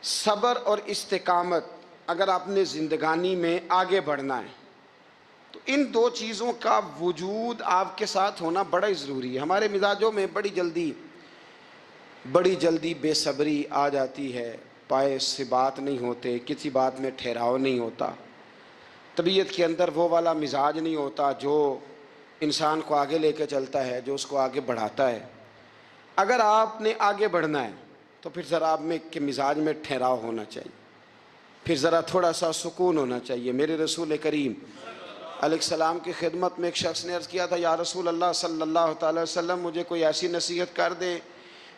صبر اور استقامت اگر آپ نے زندگانی میں آگے بڑھنا ہے تو ان دو چیزوں کا وجود آپ کے ساتھ ہونا بڑا ہی ضروری ہے۔ ہمارے مزاجوں میں بڑی جلدی بے صبری آ جاتی ہے، پائے سے بات نہیں ہوتے، کسی بات میں ٹھہراؤ نہیں ہوتا، طبیعت کے اندر وہ والا مزاج نہیں ہوتا جو انسان کو آگے لے کے چلتا ہے، جو اس کو آگے بڑھاتا ہے۔ اگر آپ نے آگے بڑھنا ہے تو پھر ذرا آپ میں کہ مزاج میں ٹھہراؤ ہونا چاہیے، پھر ذرا تھوڑا سا سکون ہونا چاہیے۔ میرے رسول کریم علیہ السلام کی خدمت میں ایک شخص نے عرض کیا تھا، یا رسول اللہ صلی اللہ تعالی وسلم، مجھے کوئی ایسی نصیحت کر دیں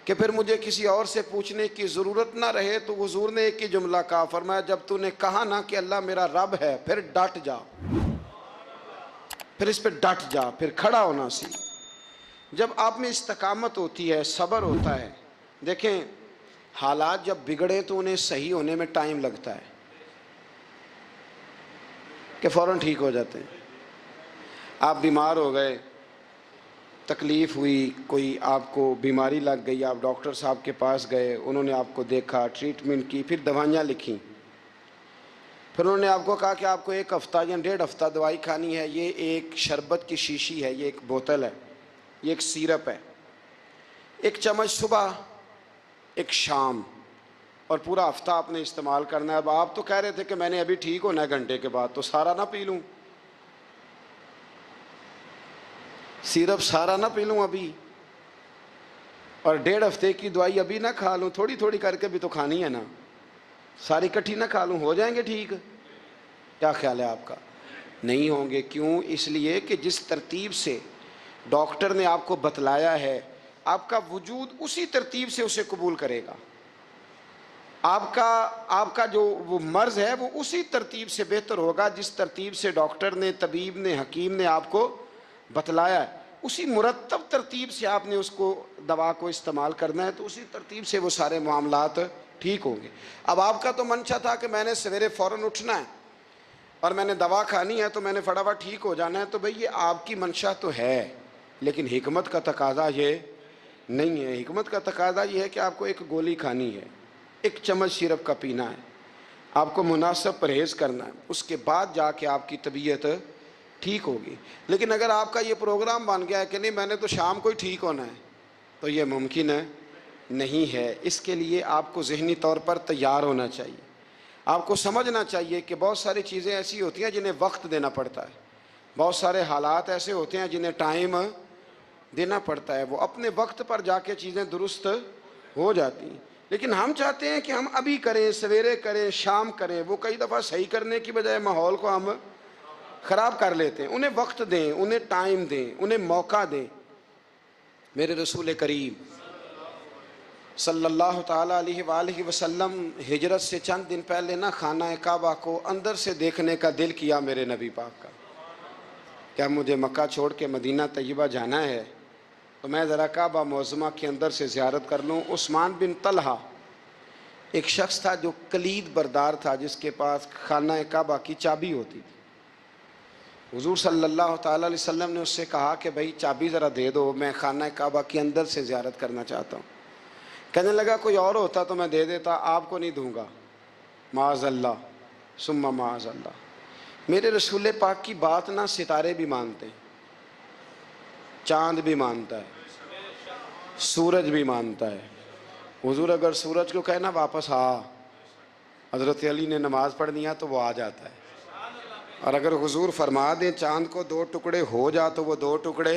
کہ پھر مجھے کسی اور سے پوچھنے کی ضرورت نہ رہے۔ تو حضور نے ایک ہی جملہ کہا، فرمایا جب تو نے کہا نا کہ اللہ میرا رب ہے، پھر ڈٹ جا، پھر اس پہ ڈٹ جا، پھر کھڑا ہونا سیکھ۔ جب آپ میں استقامت ہوتی ہے، صبر ہوتا ہے، دیکھیں حالات جب بگڑے تو انہیں صحیح ہونے میں ٹائم لگتا ہے کہ فوراً ٹھیک ہو جاتے ہیں۔ آپ بیمار ہو گئے، تکلیف ہوئی، کوئی آپ کو بیماری لگ گئی، آپ ڈاکٹر صاحب کے پاس گئے، انہوں نے آپ کو دیکھا، ٹریٹمنٹ کی، پھر دوائیاں لکھیں، پھر انہوں نے آپ کو کہا کہ آپ کو 1 ہفتہ یا 1.5 ہفتہ دوائی کھانی ہے، یہ ایک شربت کی شیشی ہے، یہ ایک بوتل ہے، یہ ایک سیرپ ہے، 1 چمچ صبح 1 شام، اور پورا ہفتہ آپ نے استعمال کرنا ہے۔ اب آپ تو کہہ رہے تھے کہ میں نے ابھی ٹھیک ہونا ہے گھنٹے کے بعد، تو سارا نہ پی لوں، سیرپ سارا نہ پی لوں ابھی، اور 1.5 ہفتے کی دوائی ابھی نہ کھا لوں، تھوڑی تھوڑی کر کے بھی تو کھانی ہے نا، ساری کٹھی نہ کھا لوں، ہو جائیں گے ٹھیک؟ کیا خیال ہے آپ کا؟ نہیں ہوں گے۔ کیوں؟ اس لیے کہ جس ترتیب سے ڈاکٹر نے آپ کو بتلایا ہے، آپ کا وجود اسی ترتیب سے اسے قبول کرے گا۔ آپ کا جو وہ مرض ہے وہ اسی ترتیب سے بہتر ہوگا جس ترتیب سے ڈاکٹر نے، طبیب نے، حکیم نے آپ کو بتلایا ہے، اسی مرتب ترتیب سے آپ نے اس کو دوا کو استعمال کرنا ہے، تو اسی ترتیب سے وہ سارے معاملات ٹھیک ہوں گے۔ اب آپ کا تو منشا تھا کہ میں نے سویرے فوراً اٹھنا ہے اور میں نے دوا کھانی ہے تو میں نے فٹافٹ ٹھیک ہو جانا ہے، تو بھئی یہ آپ کی منشا تو ہے، لیکن حکمت کا تقاضا یہ نہیں ہے۔ حکمت کا تقاضا یہ ہے کہ آپ کو 1 گولی کھانی ہے، 1 چمچ سیرپ کا پینا ہے، آپ کو مناسب پرہیز کرنا ہے، اس کے بعد جا کے آپ کی طبیعت ٹھیک ہوگی۔ لیکن اگر آپ کا یہ پروگرام بن گیا ہے کہ نہیں میں نے تو شام کو ہی ٹھیک ہونا ہے، تو یہ ممکن نہیں ہے۔ اس کے لیے آپ کو ذہنی طور پر تیار ہونا چاہیے، آپ کو سمجھنا چاہیے کہ بہت ساری چیزیں ایسی ہوتی ہیں جنہیں وقت دینا پڑتا ہے، بہت سارے حالات ایسے ہوتے ہیں جنہیں ٹائم دینا پڑتا ہے، وہ اپنے وقت پر جا کے چیزیں درست ہو جاتی ہیں۔ لیکن ہم چاہتے ہیں کہ ہم ابھی کریں، سویرے کریں، شام کریں، وہ کئی دفعہ صحیح کرنے کی بجائے ماحول کو ہم خراب کر لیتے ہیں۔ انہیں وقت دیں، انہیں ٹائم دیں، انہیں موقع دیں۔ میرے رسول کریم صلی اللہ تعالیٰ علیہ وآلہ وسلم ہجرت سے چند دن پہلے نا خانہ کعبہ کو اندر سے دیکھنے کا دل کیا میرے نبی پاک کا، کیا مجھے مکہ چھوڑ کے مدینہ طیبہ جانا ہے تو میں ذرا کعبہ معظمہ کے اندر سے زیارت کر لوں۔ عثمان بن طلحہ ایک شخص تھا جو کلید بردار تھا، جس کے پاس خانہ کعبہ کی چابی ہوتی تھی۔ حضور صلی اللہ تعالیٰ علیہ وسلم نے اس سے کہا کہ بھئی چابی ذرا دے دو، میں خانہ کعبہ کے اندر سے زیارت کرنا چاہتا ہوں۔ کہنے لگا کوئی اور ہوتا تو میں دے دیتا، آپ کو نہیں دوں گا، معاذ اللہ ثم معاذ اللہ۔ میرے رسول پاک کی بات نہ ستارے بھی مانتے ہیں، چاند بھی مانتا ہے، سورج بھی مانتا ہے۔ حضور اگر سورج کو کہنا واپس آ، حضرت علی نے نماز پڑھنی ہے تو وہ آ جاتا ہے، اور اگر حضور فرما دیں چاند کو 2 ٹکڑے ہو جا تو وہ 2 ٹکڑے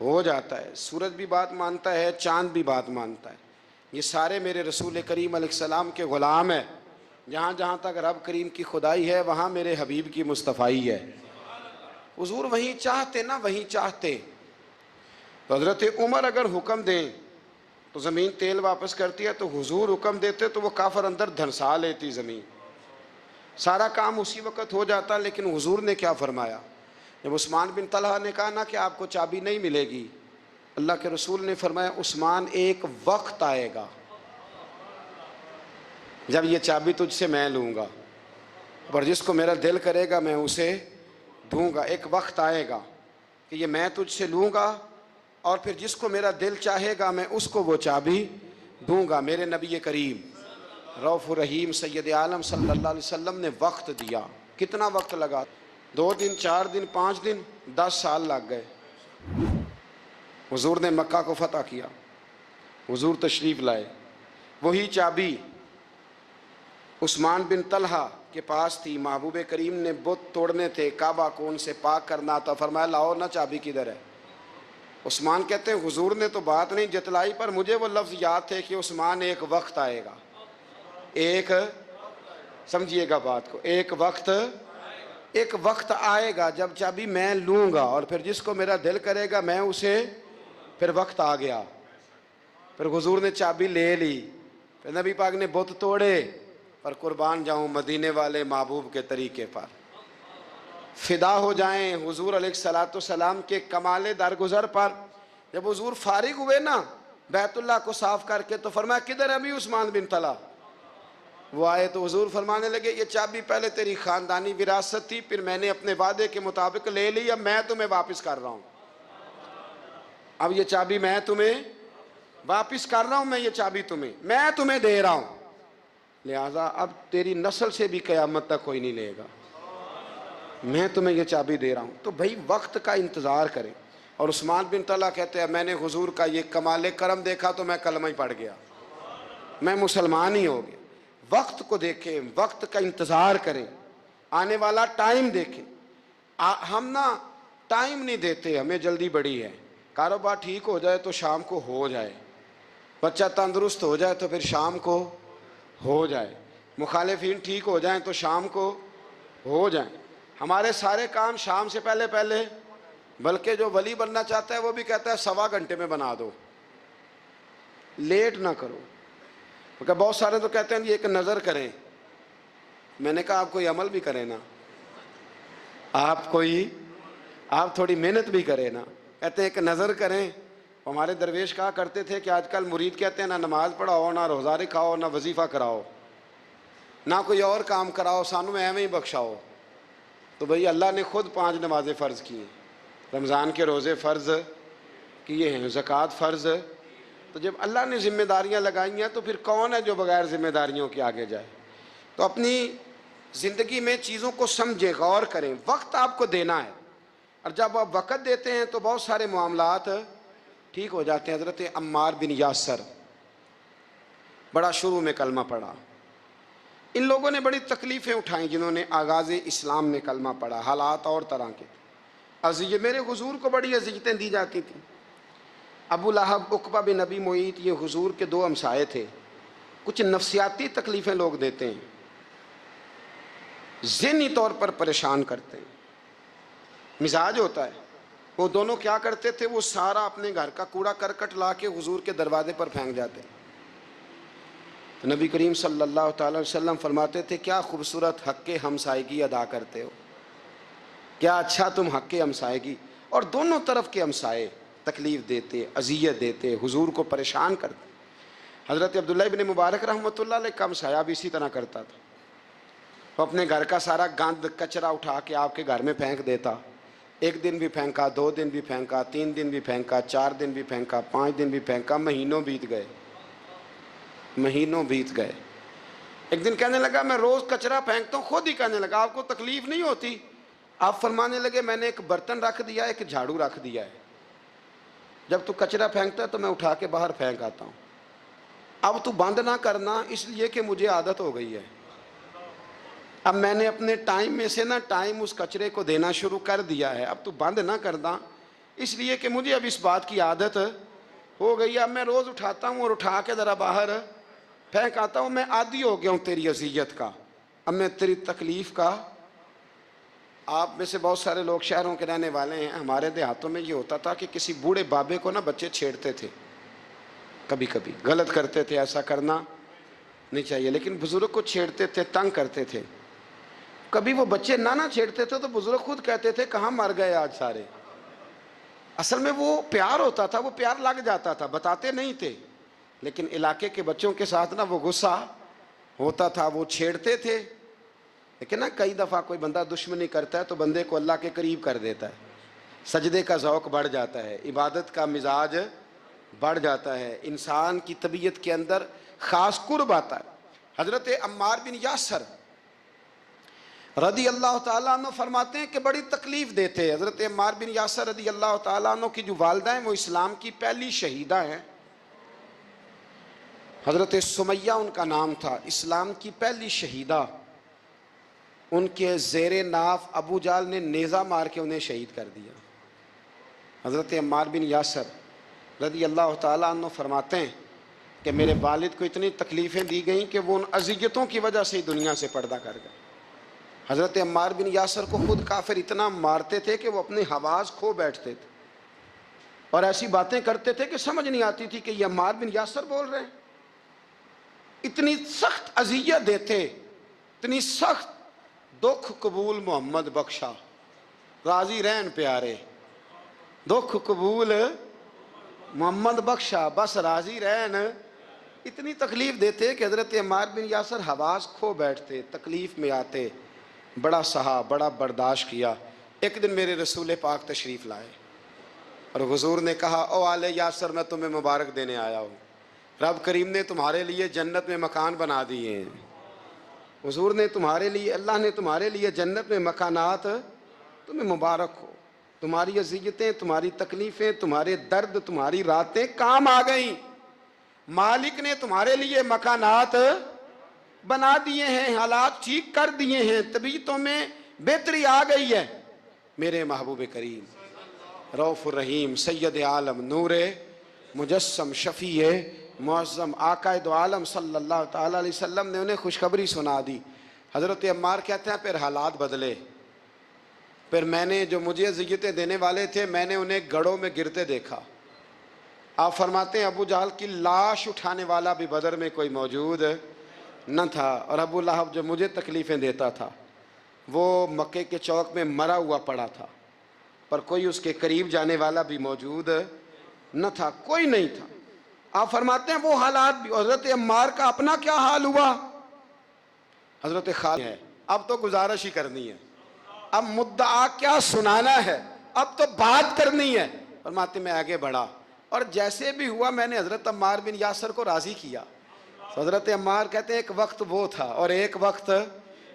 ہو جاتا ہے۔ سورج بھی بات مانتا ہے، چاند بھی بات مانتا ہے۔ یہ سارے میرے رسول کریم علیہ السلام کے غلام ہیں۔ جہاں جہاں تک رب کریم کی خدائی ہے وہاں میرے حبیب کی مصطفائی ہے۔ حضور وہیں چاہتے نا وہیں چاہتے۔ تو حضرت عمر اگر حکم دیں تو زمین تیل واپس کرتی ہے، تو حضور حکم دیتے تو وہ کافر اندر دھنسا لیتی زمین، سارا کام اسی وقت ہو جاتا۔ لیکن حضور نے کیا فرمایا؟ جب عثمان بن طلحہ نے کہا نا کہ آپ کو چابی نہیں ملے گی، اللہ کے رسول نے فرمایا عثمان ایک وقت آئے گا جب یہ چابی تجھ سے میں لوں گا، اور جس کو میرا دل کرے گا میں اسے دوں گا۔ ایک وقت آئے گا کہ یہ میں تجھ سے لوں گا، اور پھر جس کو میرا دل چاہے گا میں اس کو وہ چابی دوں گا۔ میرے نبی کریم رؤف الرحیم سید عالم صلی اللہ علیہ وسلم نے وقت دیا. کتنا وقت لگا؟ 2 دن، 4 دن، 5 دن، 10 سال لگ گئے. حضور نے مکہ کو فتح کیا، حضور تشریف لائے. وہی چابی عثمان بن طلحہ کے پاس تھی. محبوب کریم نے بت توڑنے تھے، کعبہ کو ان سے پاک کرنا تھا. فرمایا لاؤ نا چابی کدھر ہے. عثمان کہتے ہیں حضور نے تو بات نہیں جتلائی، پر مجھے وہ لفظ یاد تھے کہ عثمان ایک وقت آئے گا. ایک، سمجھیے گا بات کو، ایک وقت آئے گا جب چابی میں لوں گا، اور پھر جس کو میرا دل کرے گا میں اسے. پھر وقت آ گیا، پھر حضور نے چابی لے لی. پھر نبی پاک نے بت توڑے. پر قربان جاؤں مدینے والے محبوب کے طریقے پر، فدا ہو جائیں حضور علیہ الصلوۃ والسلام کے کمال درگزر پر. جب حضور فارغ ہوئے نا بیت اللہ کو صاف کر کے، تو فرمایا کدھر ہے ابھی عثمان بن طلحہ؟ وہ آئے تو حضور فرمانے لگے یہ چابی پہلے تیری خاندانی وراثت تھی، پھر میں نے اپنے وعدے کے مطابق لے لی، اب میں تمہیں واپس کر رہا ہوں. اب یہ چابی میں تمہیں واپس کر رہا ہوں، میں یہ چابی میں تمہیں دے رہا ہوں. لہٰذا اب تیری نسل سے بھی قیامت تک کوئی نہیں لے گا، میں تمہیں یہ چابی دے رہا ہوں. تو بھائی وقت کا انتظار کریں. اور عثمان بن طلحہ کہتے ہیں میں نے حضور کا یہ کمال کرم دیکھا تو میں کلمہ ہی پڑھ گیا، میں مسلمان ہی ہو گیا. وقت کو دیکھیں، وقت کا انتظار کریں، آنے والا ٹائم دیکھیں. ہم نا ٹائم نہیں دیتے، ہمیں جلدی بڑی ہے. کاروبار ٹھیک ہو جائے تو شام کو ہو جائے، بچہ تندرست ہو جائے تو پھر شام کو ہو جائے، مخالفین ٹھیک ہو جائیں تو شام کو ہو جائیں. ہمارے سارے کام شام سے پہلے، بلکہ جو ولی بننا چاہتا ہے وہ بھی کہتا ہے 1.25 گھنٹے میں بنا دو، لیٹ نہ کرو. کیونکہ بہت سارے تو کہتے ہیں یہ ایک نظر کریں. میں نے کہا آپ کوئی عمل بھی کریں نا، آپ تھوڑی محنت بھی کریں نا. کہتے ہیں ایک نظر کریں. ہمارے درویش کہا کرتے تھے کہ آج کل مرید کہتے ہیں نہ نماز پڑھاؤ، نہ روزہ رکھاؤ، نہ وظیفہ کراؤ، نہ کوئی اور کام کراؤ، سانوں میں ایویں ہی بخشاؤ. تو بھئی اللہ نے خود 5 نمازیں فرض کی ہیں، رمضان کے روزے فرض کیے ہیں، زکوٰۃ فرض. تو جب اللہ نے ذمہ داریاں لگائی ہیں تو پھر کون ہے جو بغیر ذمہ داریوں کے آگے جائے. تو اپنی زندگی میں چیزوں کو سمجھیں، غور کریں. وقت آپ کو دینا ہے، اور جب آپ وقت دیتے ہیں تو بہت سارے معاملات ٹھیک ہو جاتے ہیں. حضرت عمار بن یاسر بڑا شروع میں کلمہ پڑھا. ان لوگوں نے بڑی تکلیفیں اٹھائیں جنہوں نے آغاز اسلام میں کلمہ پڑھا. حالات اور طرح کے تھے. میرے حضور کو بڑی اذیتیں دی جاتی تھیں. ابو لہب، عقبہ بن ابی معیط، یہ حضور کے 2 ہمسائے تھے. کچھ نفسیاتی تکلیفیں لوگ دیتے ہیں، ذہنی طور پر پریشان کرتے ہیں. مزاج ہوتا ہے. وہ دونوں کیا کرتے تھے، وہ سارا اپنے گھر کا کوڑا کرکٹ لا کے حضور کے دروازے پر پھینک جاتے. تو نبی کریم صلی اللہ تعالی وسلم فرماتے تھے کیا خوبصورت حق ہمسائیگی ادا کرتے ہو، کیا اچھا تم حق ہمسائیگی. اور دونوں طرف کے ہمسائے تکلیف دیتے، اذیت دیتے، حضور کو پریشان کرتے. حضرت عبداللہ ابن مبارک رحمۃ اللہ علیہ کا ہمسایہ بھی اسی طرح کرتا تھا. وہ اپنے گھر کا سارا گند کچرا اٹھا کے آپ کے گھر میں پھینک دیتا. 1 دن بھی پھینکا، 2 دن بھی پھینکا، 3 دن بھی پھینکا، 4 دن بھی پھینکا، 5 دن بھی پھینکا. مہینوں بیت گئے. ایک دن کہنے لگا میں روز کچرا پھینکتا ہوں. خود ہی کہنے لگا آپ کو تکلیف نہیں ہوتی؟ آپ فرمانے لگے میں نے ایک برتن رکھ دیا، ایک جھاڑو رکھ دیا ہے. جب تو کچرا پھینکتا ہے تو میں اٹھا کے باہر پھینک آتا ہوں. اب تو بند نہ کرنا، اس لیے کہ مجھے عادت ہو گئی ہے. اب میں نے اپنے ٹائم میں سے نا ٹائم اس کچرے کو دینا شروع کر دیا ہے. اب تو بند نہ کرنا، اس لیے کہ مجھے اب اس بات کی عادت ہو گئی ہے. اب میں روز اٹھاتا ہوں اور اٹھا کے ذرا باہر پھینک آتا ہوں. میں عادی ہو گیا ہوں تیری اذیت کا، اب میں تیری تکلیف کا. آپ میں سے بہت سارے لوگ شہروں کے رہنے والے ہیں. ہمارے دیہاتوں میں یہ ہوتا تھا کہ کسی بوڑھے بابے کو نا بچے چھیڑتے تھے، کبھی کبھی غلط کرتے تھے، ایسا کرنا نہیں چاہیے، لیکن بزرگ کو چھیڑتے تھے، تنگ کرتے تھے. کبھی وہ بچے نہ چھیڑتے تھے تو بزرگ خود کہتے تھے کہاں مر گئے آج سارے. اصل میں وہ پیار ہوتا تھا، وہ پیار لگ جاتا تھا، بتاتے نہیں تھے. لیکن علاقے کے بچوں کے ساتھ نا وہ غصہ ہوتا تھا، وہ چھیڑتے تھے. لیکن نا کئی دفعہ کوئی بندہ دشمنی کرتا ہے تو بندے کو اللہ کے قریب کر دیتا ہے. سجدے کا ذوق بڑھ جاتا ہے، عبادت کا مزاج بڑھ جاتا ہے، انسان کی طبیعت کے اندر خاص قرب آتا ہے. حضرت عمار بن یاسر رضی اللہ تعالیٰ عنہ فرماتے ہیں کہ بڑی تکلیف دیتے. حضرت عمار بن یاسر رضی اللہ تعالیٰ عنہ کی جو والدہ ہیں وہ اسلام کی پہلی شہیدہ ہیں. حضرت سمیہ ان کا نام تھا، اسلام کی پہلی شہیدہ. ان کے زیر ناف ابو جہل نے نیزہ مار کے انہیں شہید کر دیا. حضرت عمار بن یاسر رضی اللہ تعالیٰ عنہ فرماتے ہیں کہ میرے والد کو اتنی تکلیفیں دی گئیں کہ وہ ان اذیتوں کی وجہ سے دنیا سے پردہ کر گئے. حضرت عمار بن یاسر کو خود کافر اتنا مارتے تھے کہ وہ اپنے حواس کھو بیٹھتے تھے اور ایسی باتیں کرتے تھے کہ سمجھ نہیں آتی تھی کہ یہ عمار بن یاسر بول رہے ہیں. اتنی سخت اذیت دیتے، اتنی سخت. دکھ قبول محمد بخشا، راضی رہن پیارے. دکھ قبول محمد بخشا، بس راضی رہن. اتنی تکلیف دیتے کہ حضرت عمار بن یاسر حواس کھو بیٹھتے، تکلیف میں آتے. بڑا سہا، بڑا برداشت کیا. ایک دن میرے رسول پاک تشریف لائے اور حضور نے کہا او آل یاسر میں تمہیں مبارک دینے آیا ہوں، رب کریم نے تمہارے لیے جنت میں مکان بنا دیے ہیں. حضور نے تمہارے لیے، اللہ نے تمہارے لیے جنت میں مکانات، تمہیں مبارک ہو. تمہاری اذیتیں، تمہاری تکلیفیں، تمہارے درد، تمہاری راتیں کام آ گئیں. مالک نے تمہارے لیے مکانات بنا دیے ہیں، حالات ٹھیک کر دیے ہیں، طبیعتوں میں بہتری آ گئی ہے. میرے محبوب کریم رؤوف الرحیم سید عالم نور مجسم شفیع معظم آقا دو عالم صلی اللہ تعالیٰ علیہ وسلم نے انہیں خوشخبری سنا دی. حضرت عمار کہتے ہیں پھر حالات بدلے. پھر میں نے جو مجھے اذیتیں دینے والے تھے میں نے انہیں گڑھوں میں گرتے دیکھا. آپ فرماتے ہیں ابو جہل کی لاش اٹھانے والا بھی بدر میں کوئی موجود نہ تھا، اور ابو لہب جو مجھے تکلیفیں دیتا تھا وہ مکے کے چوک میں مرا ہوا پڑا تھا، پر کوئی اس کے قریب جانے والا بھی موجود نہ تھا، کوئی نہیں تھا. آپ فرماتے ہیں وہ حالات بھی. حضرت عمار کا اپنا کیا حال ہوا؟ حضرت خالد ہے، اب تو گزارش ہی کرنی ہے، اب مدعا کیا سنانا ہے، اب تو بات کرنی ہے. فرماتے میں آگے بڑھا اور جیسے بھی ہوا میں نے حضرت عمار بن یاسر کو راضی کیا. حضرت عمار کہتے ہیں ایک وقت وہ تھا اور ایک وقت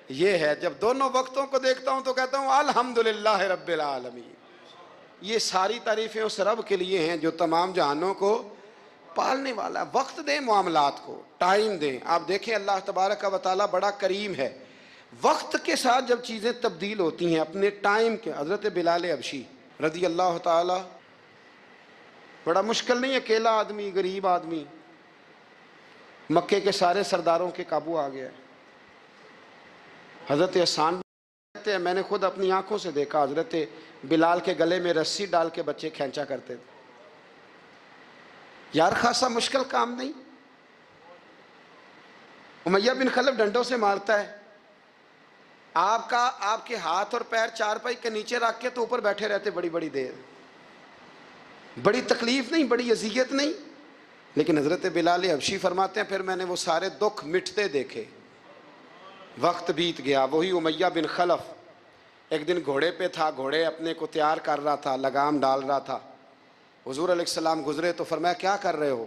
یہ ہے. جب دونوں وقتوں کو دیکھتا ہوں تو کہتا ہوں الحمدللہ رب العالمین. یہ ساری تعریفیں اس رب کے لیے ہیں جو تمام جہانوں کو پالنے والا. وقت دیں معاملات کو، ٹائم دیں. آپ دیکھیں اللہ تبارک و تعالیٰ بڑا کریم ہے. وقت کے ساتھ جب چیزیں تبدیل ہوتی ہیں اپنے ٹائم کے. حضرت بلال حبشی رضی اللہ تعالیٰ، بڑا مشکل نہیں، اکیلا آدمی، غریب آدمی، مکے کے سارے سرداروں کے قابو آ گیا. حضرت حسان کہتے ہیں میں نے خود اپنی آنکھوں سے دیکھا حضرت بلال کے گلے میں رسی ڈال کے بچے کھینچا کرتے تھے. یار خاصا مشکل کام نہیں. امیہ بن خلف ڈنڈوں سے مارتا ہے، آپ کے ہاتھ اور پیر چارپائی کے نیچے رکھ کے تو اوپر بیٹھے رہتے بڑی بڑی دیر. بڑی تکلیف نہیں، بڑی اذیت نہیں. لیکن حضرت بلال حبشی فرماتے ہیں پھر میں نے وہ سارے دکھ مٹتے دیکھے. وقت بیت گیا. وہی امیہ بن خلف ایک دن گھوڑے پہ تھا، گھوڑے اپنے کو تیار کر رہا تھا، لگام ڈال رہا تھا. حضور علیہ السلام گزرے تو فرمایا کیا کر رہے ہو؟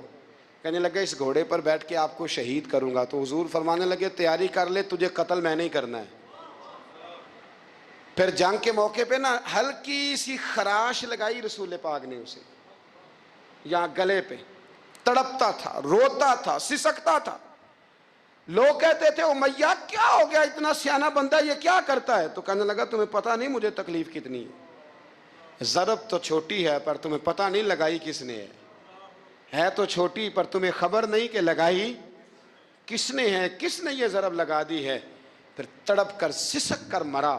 کہنے لگے اس گھوڑے پر بیٹھ کے آپ کو شہید کروں گا. تو حضور فرمانے لگے تیاری کر لے، تجھے قتل میں نہیں کرنا ہے. پھر جنگ کے موقع پہ نا ہلکی سی خراش لگائی رسول پاک نے اسے یہاں گلے پہ. تڑپتا تھا، روتا تھا، سسکتا تھا. لوگ کہتے تھے امیہ کیا ہو گیا، اتنا سیانہ بندہ یہ کیا کرتا ہے؟ تو کہنے لگا تمہیں پتہ نہیں مجھے تکلیف کتنی ہے. ضرب تو چھوٹی ہے پر تمہیں پتہ نہیں لگائی کس نے ہے تو چھوٹی پر تمہیں خبر نہیں کہ لگائی کس نے ہے، کس نے یہ ضرب لگا دی ہے. پھر تڑپ کر سسک کر مرا.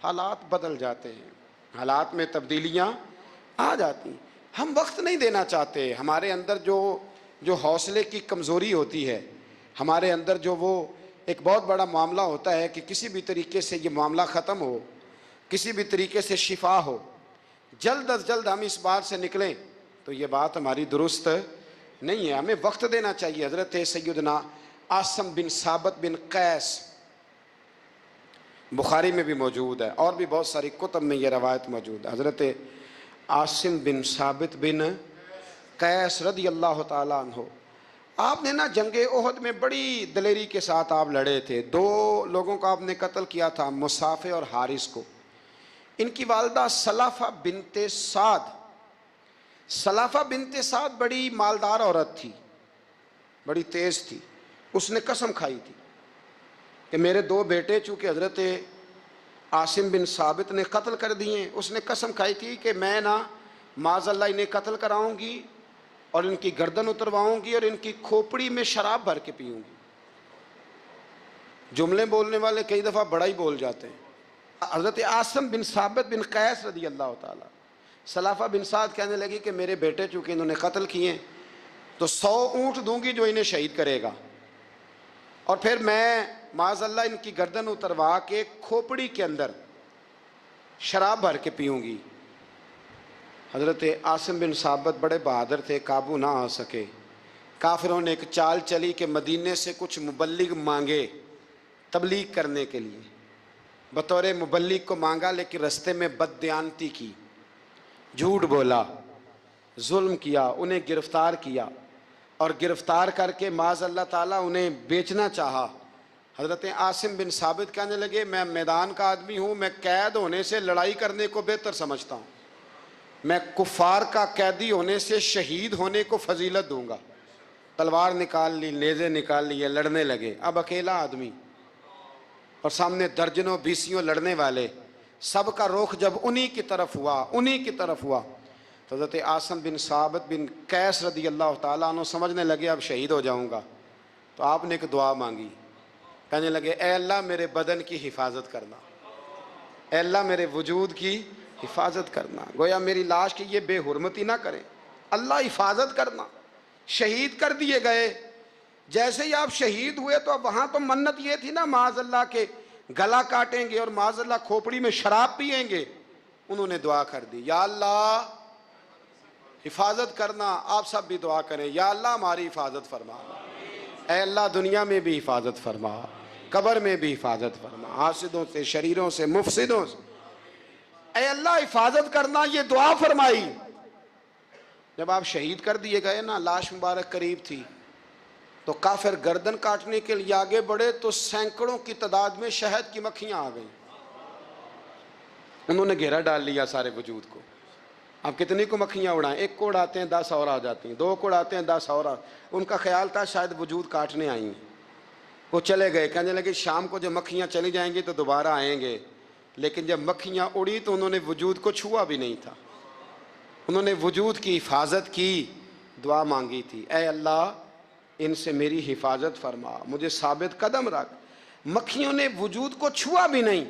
حالات بدل جاتے ہیں، حالات میں تبدیلیاں آ جاتی ہیں. ہم وقت نہیں دینا چاہتے. ہمارے اندر جو حوصلے کی کمزوری ہوتی ہے، ہمارے اندر جو وہ ایک بہت بڑا معاملہ ہوتا ہے کہ کسی بھی طریقے سے یہ معاملہ ختم ہو، کسی بھی طریقے سے شفا ہو، جلد از جلد ہم اس بات سے نکلیں، تو یہ بات ہماری درست نہیں ہے. ہمیں وقت دینا چاہیے. حضرت سیدنا عاصم بن ثابت بن قیس بخاری میں بھی موجود ہے اور بھی بہت ساری کتب میں یہ روایت موجود ہے. حضرت عاصم بن ثابت بن قیس رضی اللہ تعالیٰ عنہ آپ نے نا جنگ احد میں بڑی دلیری کے ساتھ آپ لڑے تھے. 2 لوگوں کو آپ نے قتل کیا تھا, مصافے اور حارث کو. ان کی والدہ سلافہ بنت سعد. سلافہ بنت سعد بڑی مالدار عورت تھی, بڑی تیز تھی. اس نے قسم کھائی تھی کہ میرے 2 بیٹے چونکہ حضرت عاصم بن ثابت نے قتل کر دیے. اس نے قسم کھائی تھی کہ میں نا معاذ اللہ انہیں قتل کراؤں گی اور ان کی گردن اترواؤں گی اور ان کی کھوپڑی میں شراب بھر کے پیوں گی. جملے بولنے والے کئی دفعہ بڑا ہی بول جاتے ہیں. حضرت عاصم بن ثابت بن قیس رضی اللہ تعالیٰ, سلافہ بن سعد کہنے لگی کہ میرے بیٹے چونکہ انہوں نے قتل کیے تو 100 اونٹ دوں گی جو انہیں شہید کرے گا, اور پھر میں معاذ اللہ ان کی گردن اتروا کے کھوپڑی کے اندر شراب بھر کے پیوں گی. حضرت عاصم بن ثابت بڑے بہادر تھے, قابو نہ آ سکے. کافروں نے ایک چال چلی کہ مدینے سے کچھ مبلغ مانگے تبلیغ کرنے کے لیے. بطور مبلغ کو مانگا, لیکن رستے میں بددیانتی کی, جھوٹ بولا, ظلم کیا, انہیں گرفتار کیا اور گرفتار کر کے معاذ اللہ تعالیٰ انہیں بیچنا چاہا. حضرت عاصم بن ثابت کہنے لگے میں میدان کا آدمی ہوں, میں قید ہونے سے لڑائی کرنے کو بہتر سمجھتا ہوں. میں کفار کا قیدی ہونے سے شہید ہونے کو فضیلت دوں گا. تلوار نکال لی, نیزے نکال لیے, لڑنے لگے. اب اکیلا آدمی اور سامنے درجنوں بیسیوں لڑنے والے, سب کا رخ جب انہی کی طرف ہوا تو حضرت عاصم بن ثابت بن قیس رضی اللہ تعالیٰ عنہ سمجھنے لگے اب شہید ہو جاؤں گا. تو آپ نے ایک دعا مانگی, کہنے لگے اے اللہ میرے بدن کی حفاظت کرنا, اے اللہ میرے وجود کی حفاظت کرنا. گویا میری لاش کی یہ بے حرمتی نہ کریں, اللہ حفاظت کرنا. شہید کر دیے گئے. جیسے ہی آپ شہید ہوئے تو اب وہاں تو منت یہ تھی نا معاذ اللہ کے گلا کاٹیں گے اور معاذ اللہ کھوپڑی میں شراب پئیں گے. انہوں نے دعا کر دی یا اللہ حفاظت کرنا. آپ سب بھی دعا کریں یا اللہ ہماری حفاظت فرما, اے اللہ دنیا میں بھی حفاظت فرما, قبر میں بھی حفاظت فرما, حاسدوں سے, شریروں سے, مفسدوں سے, اے اللہ حفاظت کرنا. یہ دعا فرمائی. جب آپ شہید کر دیے گئے نا, لاش مبارک قریب تھی, تو کافر گردن کاٹنے کے لیے آگے بڑھے تو سینکڑوں کی تعداد میں شہد کی مکھیاں آ گئیں. انہوں نے گھیرا ڈال لیا سارے وجود کو. اب کتنی کو مکھیاں اڑائیں, 1 کو اڑاتے ہیں 10 اور آ جاتی ہیں, 2 کو اڑاتے ہیں 10 اور ان کا خیال تھا شاید وجود کاٹنے آئی ہیں. وہ چلے گئے, کہنے لگے شام کو جب مکھیاں چلی جائیں گی تو دوبارہ آئیں گے. لیکن جب مکھیاں اڑی تو انہوں نے وجود کو چھوا بھی نہیں تھا. انہوں نے وجود کی حفاظت کی, دعا مانگی تھی اے اللہ ان سے میری حفاظت فرما, مجھے ثابت قدم رکھ. مکھیوں نے وجود کو چھوا بھی نہیں.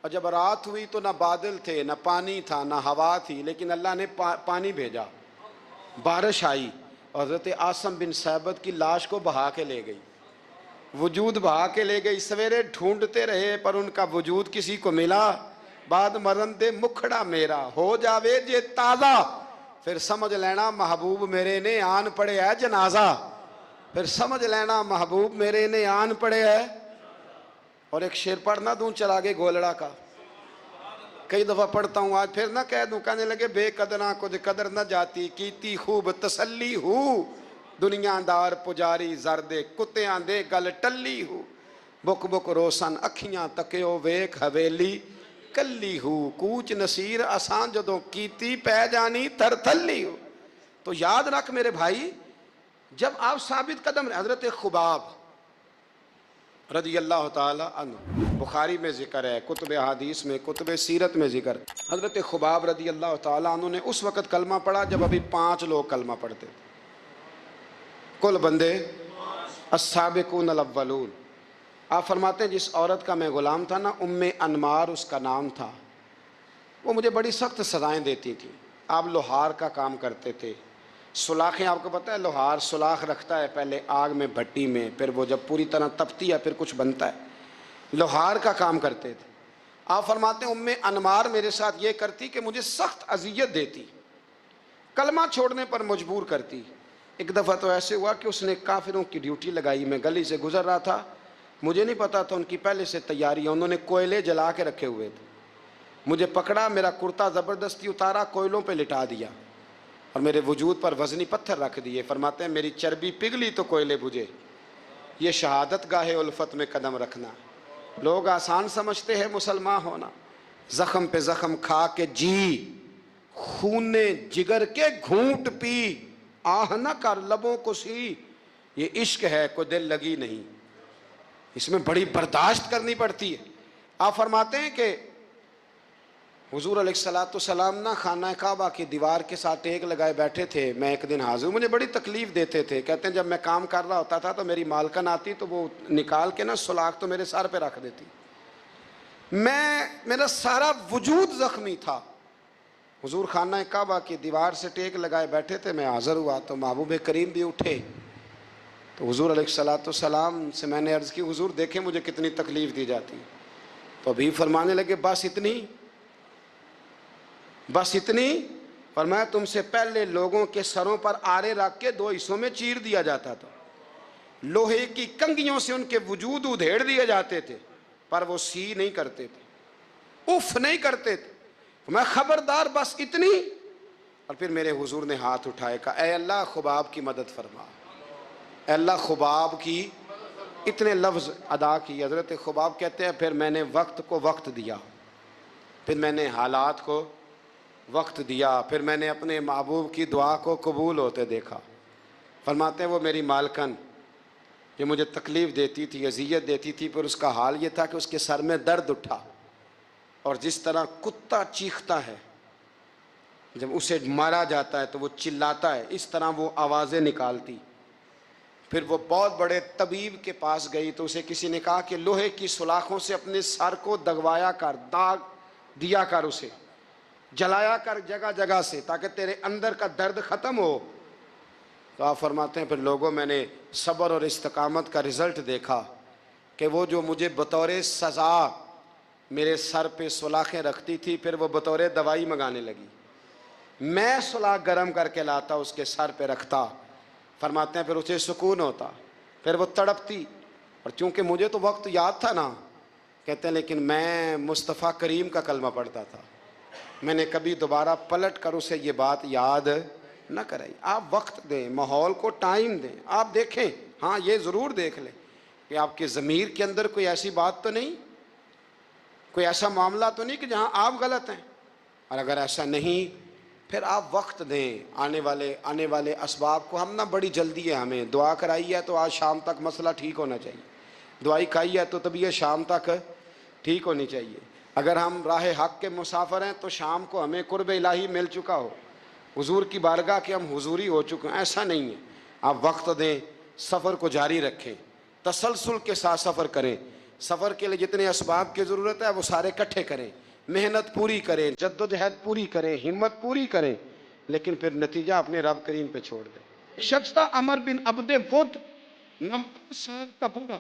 اور جب رات ہوئی تو نہ بادل تھے, نہ پانی تھا, نہ ہوا تھی, لیکن اللہ نے پانی بھیجا, بارش آئی اور حضرت عاصم بن ثابت کی لاش کو بہا کے لے گئی. وجود بہا کے لے گئی. سویرے ڈھونڈتے رہے پر ان کا وجود کسی کو ملا. بعد مرن دے مکھڑا میرا ہو جاوے جے تازہ, پھر سمجھ لینا محبوب میرے نے آن پڑے ہے جنازہ. پھر سمجھ لینا محبوب میرے نے آن پڑے ہے. اور ایک شعر پڑھنا دوں چلا گے گولڑا کا, کئی دفعہ پڑھتا ہوں, آج پھر نہ کہہ دوں. کہنے لگے بے قدراں کچھ قدر نہ جاتی, کیتی خوب تسلی ہو, دنیا دار پجاری زردے کتیاں دے گل ٹلی ہو, بک بک روسن اکھیاں تکیو ویک حویلی کلی ہو, کوچ نصیر اساں جدوں کیتی پہ جانی تر تھلی ہو. تو یاد رکھ میرے بھائی, جب آپ ثابت قدم, حضرت خباب رضی اللہ تعالی عنہ, بخاری میں ذکر ہے, کتب احادیث میں, کتب سیرت میں ذکر. حضرت خباب رضی اللہ تعالی عنہ نے اس وقت کلمہ پڑھا جب ابھی 5 لوگ کلمہ پڑھتے تھے. کل بندے السابقون الاولون. آپ فرماتے ہیں جس عورت کا میں غلام تھا نا, انمار اس کا نام تھا, وہ مجھے بڑی سخت سزائیں دیتی تھی. آپ لوہار کا کام کرتے تھے. سلاخیں, آپ کو پتہ ہے لوہار سلاخ رکھتا ہے پہلے آگ میں بھٹی میں, پھر وہ جب پوری طرح تپتی ہے پھر کچھ بنتا ہے. لوہار کا کام کرتے تھے. آپ فرماتے ہیں انمار میرے ساتھ یہ کرتی کہ مجھے سخت اذیت دیتی, کلمہ چھوڑنے پر مجبور کرتی. ایک دفعہ تو ایسے ہوا کہ اس نے کافروں کی ڈیوٹی لگائی. میں گلی سے گزر رہا تھا, مجھے نہیں پتا تھا ان کی پہلے سے تیاری ہے. انہوں نے کوئلے جلا کے رکھے ہوئے تھے. مجھے پکڑا, میرا کرتا زبردستی اتارا, کوئلوں پہ لٹا دیا. اور میرے وجود پر وزنی پتھر رکھ دیے. فرماتے ہیں میری چربی پگھلی تو کوئلے بجھے، یہ شہادت گاہ الفت میں قدم رکھنا. لوگ آسان سمجھتے ہیں مسلمان ہونا، زخم پہ زخم کھا کے جی، خون جگر کے گھونٹ پی، آہ نہ کر لبوں کو سی. یہ عشق ہے کوئی دل لگی نہیں، اس میں بڑی برداشت کرنی پڑتی ہے. آپ فرماتے ہیں کہ حضور علیہ الصلوۃ والسلام نا خانہ کعبہ کی دیوار کے ساتھ ٹیک لگائے بیٹھے تھے. میں ایک دن حاضر، مجھے بڑی تکلیف دیتے تھے. کہتے ہیں جب میں کام کر رہا ہوتا تھا تو میری مالکن آتی تو وہ نکال کے نا سلاخ تو میرے سر پہ رکھ دیتی. میرا سارا وجود زخمی تھا. حضور خانہ کعبہ کی دیوار سے ٹیک لگائے بیٹھے تھے، میں حاضر ہوا تو محبوب کریم بھی اٹھے. تو حضور علیہ الصلوۃ والسلام سے میں نے عرض کی حضور دیکھیں مجھے کتنی تکلیف دی جاتی. تو ابھی فرمانے لگے بس اتنی، بس اتنی. فرمایا تم سے پہلے لوگوں کے سروں پر آرے رکھ کے دو حصوں میں چیر دیا جاتا تھا، لوہے کی کنگھیوں سے ان کے وجود ادھیڑ دیے جاتے تھے، پر وہ سی نہیں کرتے تھے، اف نہیں کرتے تھے. میں خبردار بس اتنی. اور پھر میرے حضور نے ہاتھ اٹھائے کہا اے اللہ خباب کی مدد فرما، اے اللہ خباب کی. اتنے لفظ ادا کی. حضرت خباب کہتے ہیں پھر میں نے وقت کو وقت دیا، پھر میں نے حالات کو وقت دیا، پھر میں نے اپنے محبوب کی دعا کو قبول ہوتے دیکھا. فرماتے ہیں وہ میری مالکن جو مجھے تکلیف دیتی تھی، اذیت دیتی تھی، پھر اس کا حال یہ تھا کہ اس کے سر میں درد اٹھا، اور جس طرح کتا چیختا ہے جب اسے مارا جاتا ہے تو وہ چلاتا ہے، اس طرح وہ آوازیں نکالتی. پھر وہ بہت بڑے طبیب کے پاس گئی تو اسے کسی نے کہا کہ لوہے کی سلاخوں سے اپنے سر کو دگوایا کر، داغ دیا کر، اسے جلایا کر جگہ جگہ سے تاکہ تیرے اندر کا درد ختم ہو. تو آپ فرماتے ہیں پھر لوگوں میں نے صبر اور استقامت کا رزلٹ دیکھا کہ وہ جو مجھے بطور سزا میرے سر پہ سلاخیں رکھتی تھی، پھر وہ بطور دوائی منگانے لگی. میں سلاخ گرم کر کے لاتا اس کے سر پہ رکھتا. فرماتے ہیں پھر اسے سکون ہوتا، پھر وہ تڑپتی. اور چونکہ مجھے تو وقت یاد تھا نا، کہتے ہیں لیکن میں مصطفیٰ کریم کا کلمہ پڑھتا تھا، میں نے کبھی دوبارہ پلٹ کر اسے یہ بات یاد نہ کرائی. آپ وقت دیں، ماحول کو ٹائم دیں. آپ دیکھیں، ہاں یہ ضرور دیکھ لیں کہ آپ کے ضمیر کے اندر کوئی ایسی بات تو نہیں، کوئی ایسا معاملہ تو نہیں کہ جہاں آپ غلط ہیں. اور اگر ایسا نہیں پھر آپ وقت دیں آنے والے اسباب کو. ہم نہ بڑی جلدی ہے، ہمیں دعا کرائی ہے تو آج شام تک مسئلہ ٹھیک ہونا چاہیے، دعائی کھائی ہے تو طبیعت شام تک ٹھیک ہونی چاہیے. اگر ہم راہ حق کے مسافر ہیں تو شام کو ہمیں قرب الہی مل چکا ہو، حضور کی بارگاہ کے ہم حضوری ہو چکے ہیں. ایسا نہیں ہے. آپ وقت دیں، سفر کو جاری رکھیں، تسلسل کے ساتھ سفر کریں. سفر کے لیے جتنے اسباب کی ضرورت ہے وہ سارے اکٹھے کریں، محنت پوری کریں، جدوجہد پوری کریں، ہمت پوری کریں، لیکن پھر نتیجہ اپنے رب کریم پہ چھوڑ دیں. شخص تھا عمر بن عبد ود، نمبر سال کا پورا.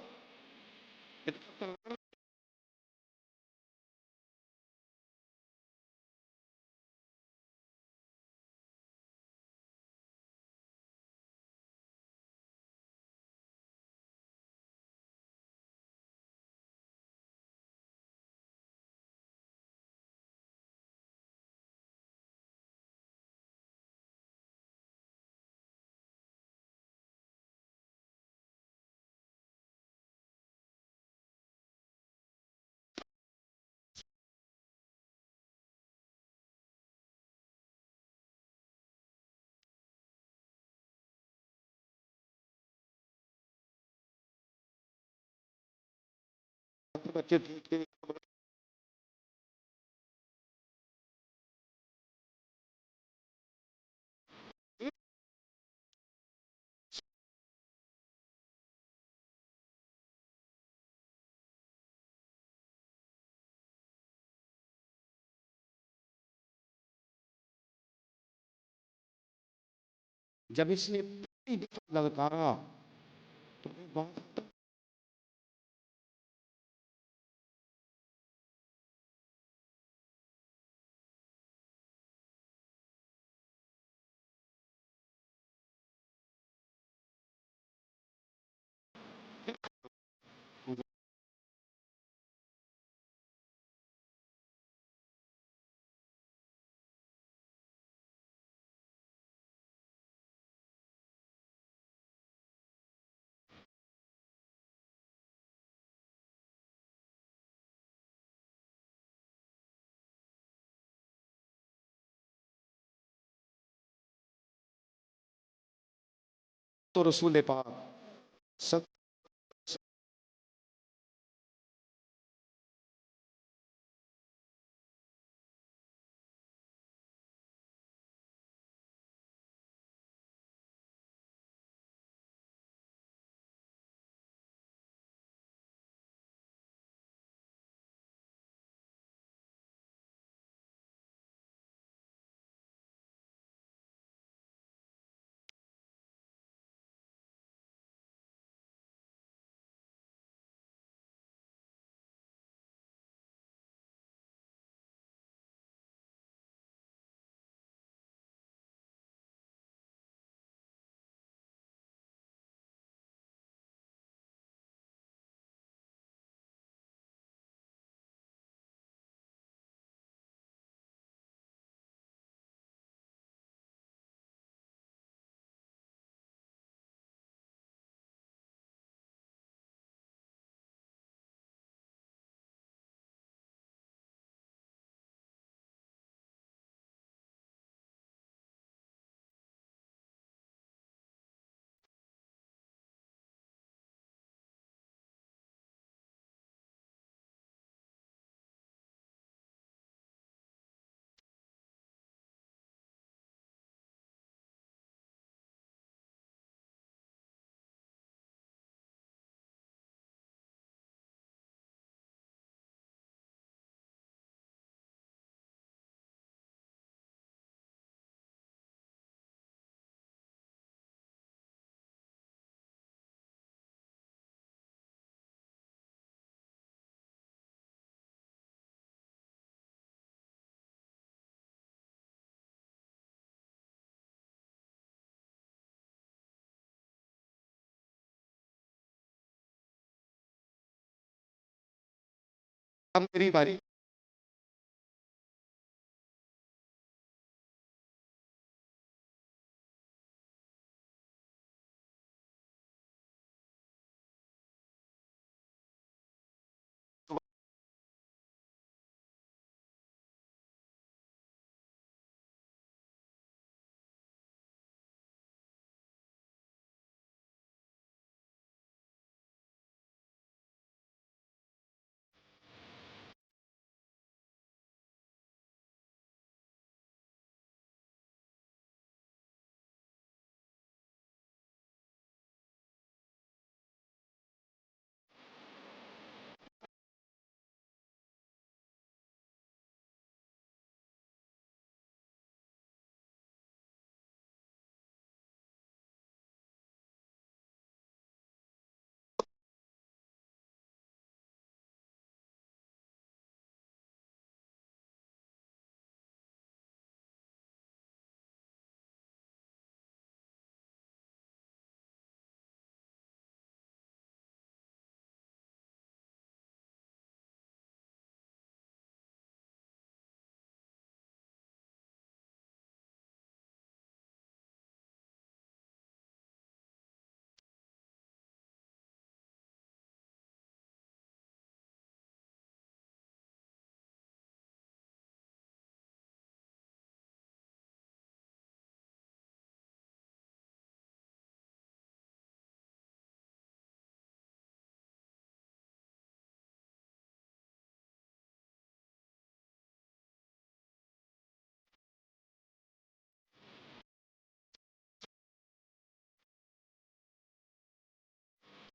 جب اس نے للکارا تو بہت تو رسول پاک صد اب میری باری.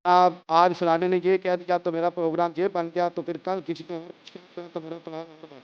اب آج فلانے نے یہ کہہ دیا تو میرا پروگرام یہ بن گیا تو پھر کل کسی کو تو میرا پروگرام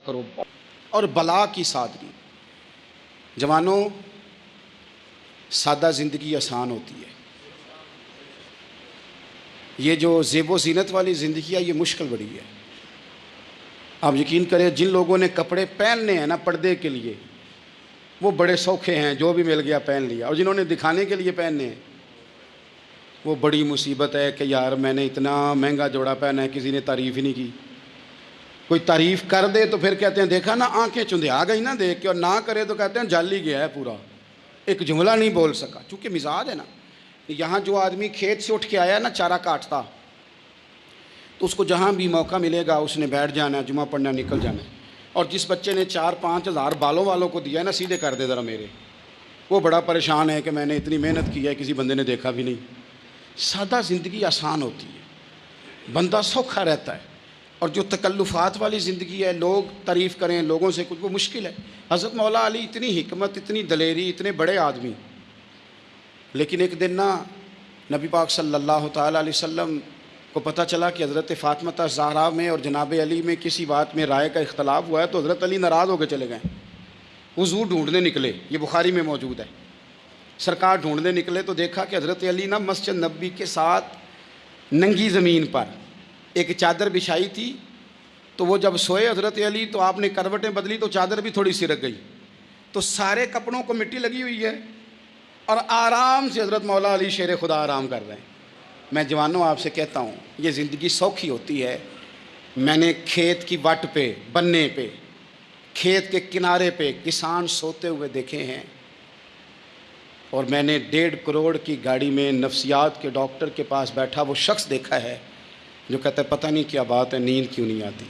کرو اور بلا کی سادگی. جوانوں، سادہ زندگی آسان ہوتی ہے. یہ جو زیب و زینت والی زندگی ہے یہ مشکل بڑی ہے. آپ یقین کریں جن لوگوں نے کپڑے پہننے ہیں نا پردے کے لیے وہ بڑے سوکھے ہیں، جو بھی مل گیا پہن لیا، اور جنہوں نے دکھانے کے لیے پہننے ہیں وہ بڑی مصیبت ہے کہ یار میں نے اتنا مہنگا جوڑا پہنا ہے، کسی نے تعریف ہی نہیں کی. کوئی تعریف کر دے تو پھر کہتے ہیں دیکھا نا آنکھیں چندھیا گئی نا دیکھ کے، اور نہ کرے تو کہتے ہیں جل ہی گیا ہے پورا، ایک جملہ نہیں بول سکا. چونکہ مزاج ہے نا. یہاں جو آدمی کھیت سے اٹھ کے آیا نا چارہ کاٹتا، تو اس کو جہاں بھی موقع ملے گا اس نے بیٹھ جانا ہے، جمعہ پڑھنا نکل جانا ہے. اور جس بچے نے 4-5 ہزار بالوں والوں کو دیا ہے نا سیدھے کر دے ذرا میرے، وہ بڑا پریشان ہے کہ میں نے اتنی محنت کی ہے کسی بندے نے دیکھا بھی نہیں. سادہ زندگی آسان ہوتی ہے، بندہ سوکھا رہتا ہے. اور جو تکلفات والی زندگی ہے، لوگ تعریف کریں، لوگوں سے کچھ، وہ مشکل ہے. حضرت مولا علی اتنی حکمت، اتنی دلیری، اتنے بڑے آدمی، لیکن ایک دن نا نبی پاک صلی اللہ تعالیٰ علیہ وسلم کو پتہ چلا کہ حضرت فاطمہ زہرا میں اور جناب علی میں کسی بات میں رائے کا اختلاف ہوا ہے. تو حضرت علی ناراض ہو کے چلے گئے. حضور ڈھونڈنے نکلے، یہ بخاری میں موجود ہے. سرکار ڈھونڈنے نکلے تو دیکھا کہ حضرت علی نا مسجد نبوی کے ساتھ ننگی زمین پر ایک چادر بچھائی تھی. تو وہ جب سوئے حضرت علی تو آپ نے کروٹیں بدلی تو چادر بھی تھوڑی سرک گئی. تو سارے کپڑوں کو مٹی لگی ہوئی ہے اور آرام سے حضرت مولا علی شیر خدا آرام کر رہے ہیں. میں جوانوں آپ سے کہتا ہوں یہ زندگی سوکھی ہوتی ہے. میں نے کھیت کی وٹ پہ، بننے پہ، کھیت کے کنارے پہ کسان سوتے ہوئے دیکھے ہیں، اور میں نے 1.5 کروڑ کی گاڑی میں نفسیات کے ڈاکٹر کے پاس بیٹھا وہ شخص دیکھا ہے جو کہتا ہے پتہ نہیں کیا بات ہے، نیند کیوں نہیں آتی.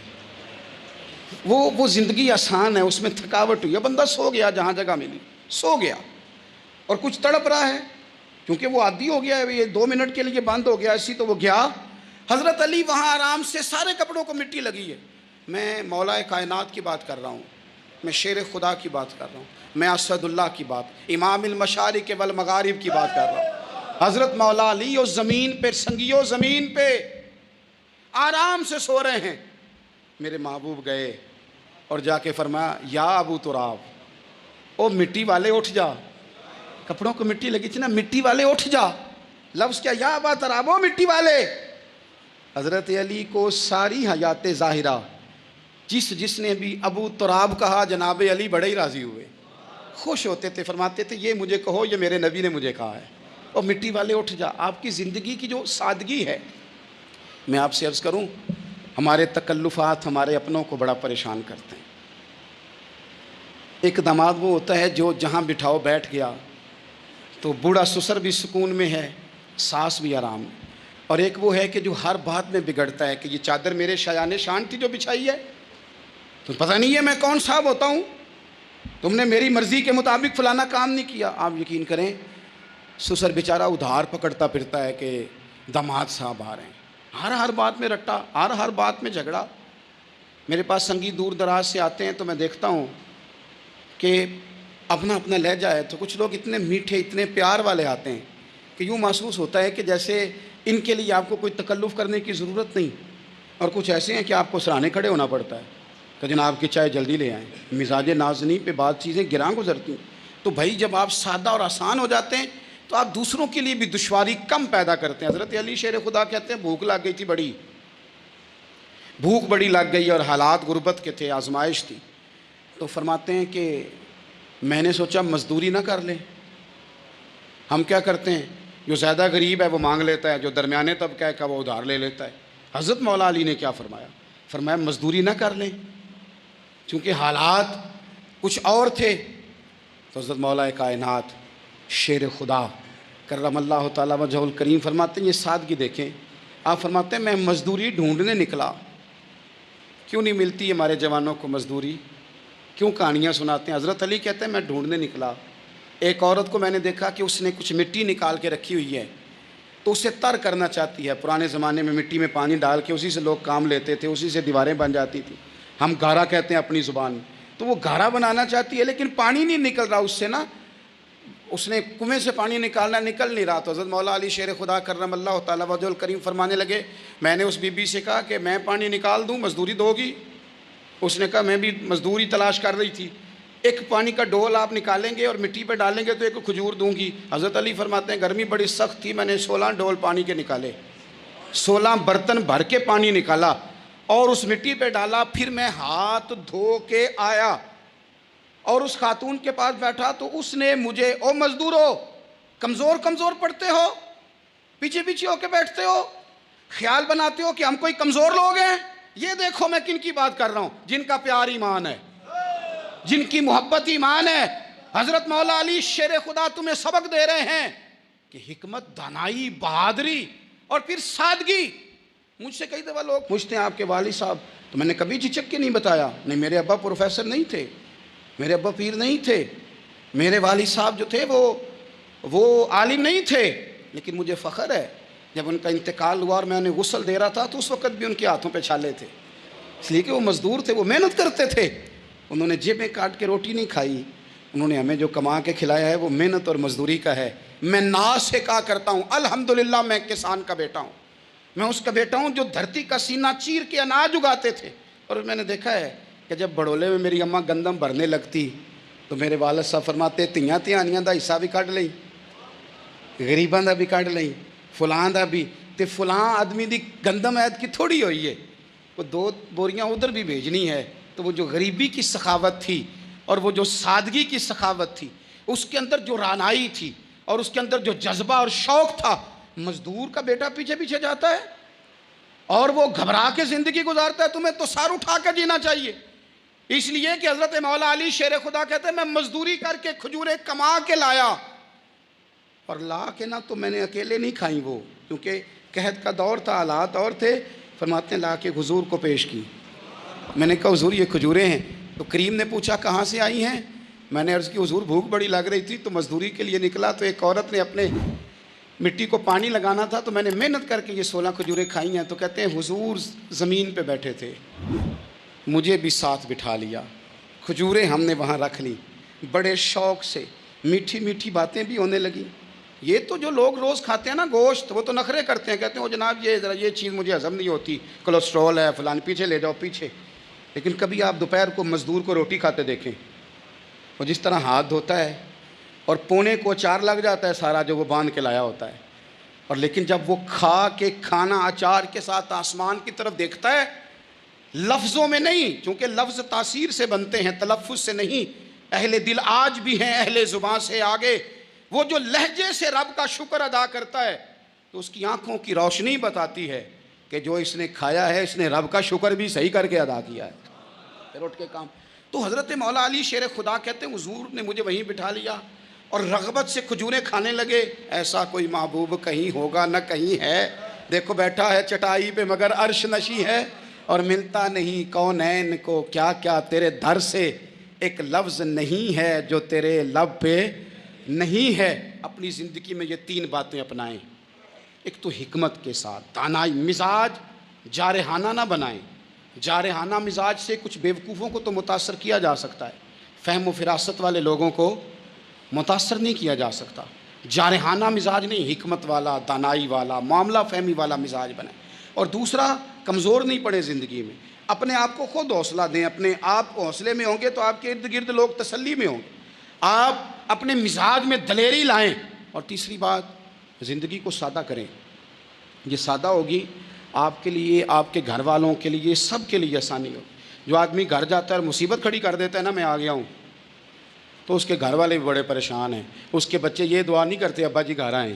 وہ زندگی آسان ہے، اس میں تھکاوٹ ہوئی ہے، بندہ سو گیا جہاں جگہ ملی سو گیا، اور کچھ تڑپ رہا ہے کیونکہ وہ عادی ہو گیا ہے، یہ 2 منٹ کے لیے بند ہو گیا اسی تو وہ گیا. حضرت علی وہاں آرام سے، سارے کپڑوں کو مٹی لگی ہے. میں مولا کائنات کی بات کر رہا ہوں، میں شیر خدا کی بات کر رہا ہوں، میں اسد اللہ کی بات، امام المشارق والمغارب کی بات کر رہا ہوں. حضرت مولا علی اس زمین پہ، سنگیو زمین پہ آرام سے سو رہے ہیں. میرے محبوب گئے اور جا کے فرمایا یا ابو تراب، او مٹی والے اٹھ جا. کپڑوں کو مٹی لگی تھی نا، مٹی والے اٹھ جا. لفظ کیا، یا ابا تراب، او مٹی والے. حضرت علی کو ساری حیات ظاہرہ جس نے بھی ابو تراب کہا جناب علی بڑے ہی راضی ہوئے، خوش ہوتے تھے، فرماتے تھے یہ مجھے کہو، یہ میرے نبی نے مجھے کہا ہے. اور مٹی والے اٹھ جا. آپ کی زندگی کی جو سادگی ہے، میں آپ سے عرض کروں ہمارے تکلفات ہمارے اپنوں کو بڑا پریشان کرتے ہیں. ایک دماغ وہ ہوتا ہے جو جہاں بٹھاؤ بیٹھ گیا تو بوڑھا سسر بھی سکون میں ہے، ساس بھی آرام میں. اور ایک وہ ہے کہ جو ہر بات میں بگڑتا ہے کہ یہ چادر میرے شایان شان تھی جو بچھائی ہے، تو پتہ نہیں ہے میں کون صاحب ہوتا ہوں، تم نے میری مرضی کے مطابق فلانا کام نہیں کیا. آپ یقین کریں سسر بیچارہ ادھار پکڑتا پھرتا ہے کہ داماد صاحب آ رہے ہیں، ہر بات میں رٹا، ہر بات میں جھگڑا. میرے پاس سنگی دور دراز سے آتے ہیں تو میں دیکھتا ہوں کہ اپنا لہجہ ہے، تو کچھ لوگ اتنے میٹھے، اتنے پیار والے آتے ہیں کہ یوں محسوس ہوتا ہے کہ جیسے ان کے لیے آپ کو کوئی تکلف کرنے کی ضرورت نہیں. اور کچھ ایسے ہیں کہ آپ کو سرانے کھڑے ہونا پڑتا ہے کہ جناب کی چائے جلدی لے آئیں. مزاج نازنی پہ بعض چیزیں گراں گزرتی ہیں. تو بھائی جب آپ سادہ اور آسان ہو جاتے ہیں تو آپ دوسروں کے لیے بھی دشواری کم پیدا کرتے ہیں. حضرت علی شیر خدا کہتے ہیں بھوک لگ گئی تھی، بھوک بڑی لگ گئی اور حالات غربت کے تھے، آزمائش تھی. تو فرماتے ہیں کہ میں نے سوچا مزدوری نہ کر لیں. ہم کیا کرتے ہیں، جو زیادہ غریب ہے وہ مانگ لیتا ہے، جو درمیانے طبقہ کا وہ ادھار لے لیتا ہے. حضرت مولا علی نے کیا فرمایا مزدوری نہ کر لیں چونکہ حالات کچھ اور تھے. تو حضرت مولا کائنات شیر خدا کرم اللہ تعالیٰ وجہ الکریم فرماتے ہیں یہ سادگی دیکھیں. آپ فرماتے ہیں میں مزدوری ڈھونڈنے نکلا. کیوں نہیں ملتی ہمارے جوانوں کو مزدوری، کیوں کہانیاں سناتے ہیں. حضرت علی کہتے ہیں میں ڈھونڈنے نکلا. ایک عورت کو میں نے دیکھا کہ اس نے کچھ مٹی نکال کے رکھی ہوئی ہے تو اسے تر کرنا چاہتی ہے. پرانے زمانے میں مٹی میں پانی ڈال کے اسی سے لوگ کام لیتے تھے، اسی سے دیواریں بن جاتی تھیں. ہم گارا کہتے ہیں اپنی زبان میں. تو وہ گارا بنانا چاہتی ہے لیکن پانی نہیں نکل رہا اس سے نا، اس نے کنویں سے پانی نکالنا، نکل نہیں رہا. تو حضرت مولا علی شیر خدا کرم اللہ تعالیٰ وجہ الکریم فرمانے لگے میں نے اس بی بی سے کہا کہ میں پانی نکال دوں، مزدوری دو گی؟ اس نے کہا میں بھی مزدوری تلاش کر رہی تھی، ایک پانی کا ڈول آپ نکالیں گے اور مٹی پہ ڈالیں گے تو ایک کھجور دوں گی۔ حضرت علی فرماتے ہیں گرمی بڑی سخت تھی، میں نے 16 ڈول پانی کے نکالے، 16 برتن بھر کے پانی نکالا اور اس مٹی پہ ڈالا، پھر میں ہاتھ دھو کے آیا اور اس خاتون کے پاس بیٹھا تو اس نے مجھے، او مزدورو کمزور کمزور پڑتے ہو، پیچھے پیچھے ہو کے بیٹھتے ہو، خیال بناتے ہو کہ ہم کوئی کمزور لوگ ہیں، یہ دیکھو میں کن کی بات کر رہا ہوں، جن کا پیار ایمان ہے، جن کی محبت ایمان ہے۔ حضرت مولا علی شیر خدا تمہیں سبق دے رہے ہیں کہ حکمت، دانائی، بہادری اور پھر سادگی۔ مجھ سے کئی دفعہ لوگ پوچھتے ہیں آپ کے والد صاحب، تو میں نے کبھی جھجک کے نہیں بتایا، نہیں میرے ابا پروفیسر نہیں تھے، میرے ابا پیر نہیں تھے، میرے والد صاحب جو تھے وہ عالم نہیں تھے، لیکن مجھے فخر ہے جب ان کا انتقال ہوا اور میں انہیں غسل دے رہا تھا تو اس وقت بھی ان کے ہاتھوں پہ چھالے تھے، اس لیے کہ وہ مزدور تھے، وہ محنت کرتے تھے، انہوں نے جیبیں کاٹ کے روٹی نہیں کھائی، انہوں نے ہمیں جو کما کے کھلایا ہے وہ محنت اور مزدوری کا ہے۔ میں ناز سے کہا کرتا ہوں الحمدللہ میں کسان کا بیٹا ہوں، میں اس کا بیٹا ہوں جو دھرتی کا سینہ چیر کے اناج اگاتے تھے۔ اور میں نے دیکھا ہے کہ جب بڑولے میں میری اماں گندم بھرنے لگتی تو میرے والد صاحب فرماتے تیاں تیانیاں دا حصہ بھی کٹ لئی، غریباں دا بھی کٹ لئی، فلاں دا بھی، تے فلاں آدمی دی گندم عید کی تھوڑی ہوئی ہے، وہ 2 بوریاں ادھر بھی بھیجنی ہے۔ تو وہ جو غریبی کی سخاوت تھی اور وہ جو سادگی کی سخاوت تھی، اس کے اندر جو رانائی تھی اور اس کے اندر جو جذبہ اور شوق تھا، مزدور کا بیٹا پیچھے پیچھے جاتا ہے اور وہ گھبرا کے زندگی گزارتا ہے، تمہیں تو سار اٹھا کے جینا چاہیے۔ اس لیے کہ حضرت مولا علی شیر خدا کہتے ہیں میں مزدوری کر کے کھجوریں کما کے لایا، اور لا کے نہ تو میں نے اکیلے نہیں کھائیں وہ، کیونکہ قحط کا دور تھا، حالات اور تھے، فرماتے ہیں لا کے حضور کو پیش کی۔ میں نے کہا حضور یہ کھجوریں ہیں، تو کریم نے پوچھا کہاں سے آئی ہیں؟ میں نے عرض کی حضور بھوک بڑی لگ رہی تھی تو مزدوری کے لیے نکلا، تو ایک عورت نے اپنے مٹی کو پانی لگانا تھا تو میں نے محنت کر کے یہ 16 کھجوریں کھائی ہیں۔ تو کہتے ہیں حضور زمین پہ بیٹھے تھے، مجھے بھی ساتھ بٹھا لیا، کھجوریں ہم نے وہاں رکھ لی، بڑے شوق سے میٹھی میٹھی باتیں بھی ہونے لگیں۔ یہ تو جو لوگ روز کھاتے ہیں نا گوشت، وہ تو نخرے کرتے ہیں، کہتے ہیں وہ جناب یہ ذرا یہ چیز مجھے ہضم نہیں ہوتی، کولیسٹرول ہے فلان، پیچھے لے جاؤ پیچھے۔ لیکن کبھی آپ دوپہر کو مزدور کو روٹی کھاتے دیکھیں، وہ جس طرح ہاتھ دھوتا ہے اور پونے کو اچار لگ جاتا ہے سارا جو وہ باندھ کے لایا ہوتا ہے، اور لیکن جب وہ کھا کے کھانا اچار کے ساتھ آسمان کی طرف دیکھتا ہے، لفظوں میں نہیں، چونکہ لفظ تاثیر سے بنتے ہیں تلفظ سے نہیں، اہل دل آج بھی ہیں اہل زبان سے آگے، وہ جو لہجے سے رب کا شکر ادا کرتا ہے تو اس کی آنکھوں کی روشنی بتاتی ہے کہ جو اس نے کھایا ہے اس نے رب کا شکر بھی صحیح کر کے ادا کیا ہے، پھر اٹھ کے کام۔ تو حضرت مولا علی شیر خدا کہتے ہیں حضور نے مجھے وہیں بٹھا لیا اور رغبت سے کھجوریں کھانے لگے۔ ایسا کوئی محبوب کہیں ہوگا نہ کہیں ہے، دیکھو بیٹھا ہے چٹائی پہ مگر عرش نشی ہے، اور ملتا نہیں کونین کو کیا کیا تیرے در سے، ایک لفظ نہیں ہے جو تیرے لب پہ نہیں ہے۔ اپنی زندگی میں یہ 3 باتیں اپنائیں، ایک تو حکمت کے ساتھ دانائی، مزاج جارحانہ نہ بنائیں، جارحانہ مزاج سے کچھ بیوقوفوں کو تو متاثر کیا جا سکتا ہے، فہم و فراست والے لوگوں کو متاثر نہیں کیا جا سکتا، جارحانہ مزاج نہیں، حکمت والا، دانائی والا، معاملہ فہمی والا مزاج بنائیں۔ اور دوسرا، کمزور نہیں پڑے زندگی میں، اپنے آپ کو خود حوصلہ دیں، اپنے آپ حوصلے میں ہوں گے تو آپ کے ارد گرد لوگ تسلی میں ہوں گے، آپ اپنے مزاج میں دلیری لائیں۔ اور تیسری بات، زندگی کو سادہ کریں، یہ سادہ ہوگی آپ کے لیے، آپ کے گھر والوں کے لیے، سب کے لیے آسانی ہو۔ جو آدمی گھر جاتا ہے اور مصیبت کھڑی کر دیتا ہے نا میں آ گیا ہوں، تو اس کے گھر والے بھی بڑے پریشان ہیں، اس کے بچے یہ دعا نہیں کرتے ابا جی گھر آئیں،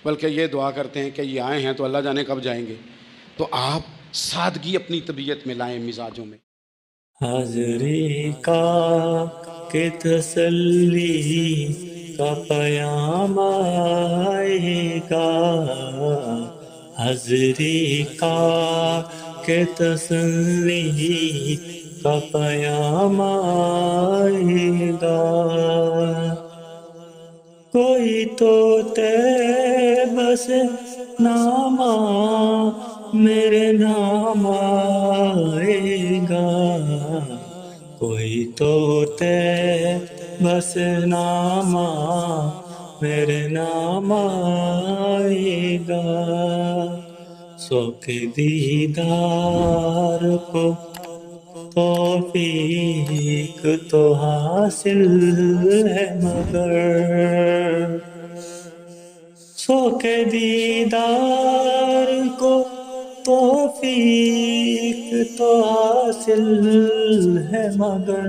بلکہ یہ دعا کرتے ہیں کہ یہ آئے ہیں تو اللہ جانے کب جائیں گے۔ تو آپ سادگی اپنی طبیعت میں لائیں، مزاجوں میں۔ حاضری کا کہ تسلی کا پیام آئے گا، حاضری کا کہ تسلی کا پیام آئے گا، کوئی تو بس نامہ میرے نام آئے گا، کوئی تو بس نامہ میرے نام آئے گا، سو کے دیدار کو توفیق تو حاصل ہے مگر سو کے دیدار کو توفیق تو حاصل ہے مگر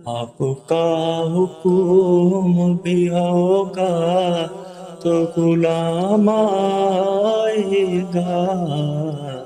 آپ کا حکم بھی ہوگا تو غلام آئے گا